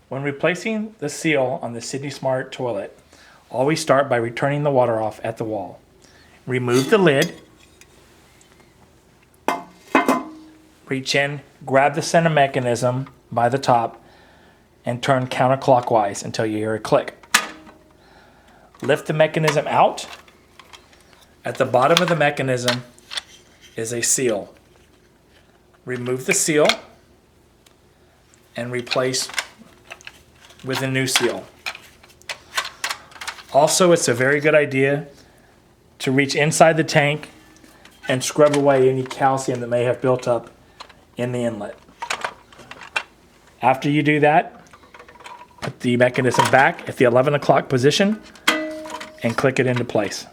When replacing the seal on the Sydney Smart toilet, always start by returning the water off at the wall. Remove the lid. Reach in, grab the center mechanism by the top, and turn counterclockwise until you hear a click. Lift the mechanism out. At the bottom of the mechanism is a seal. Remove the seal and replace with a new seal. Also, it's a very good idea to reach inside the tank and scrub away any calcium that may have built up in the inlet. After you do that, put the mechanism back at the 11 o'clock position and click it into place.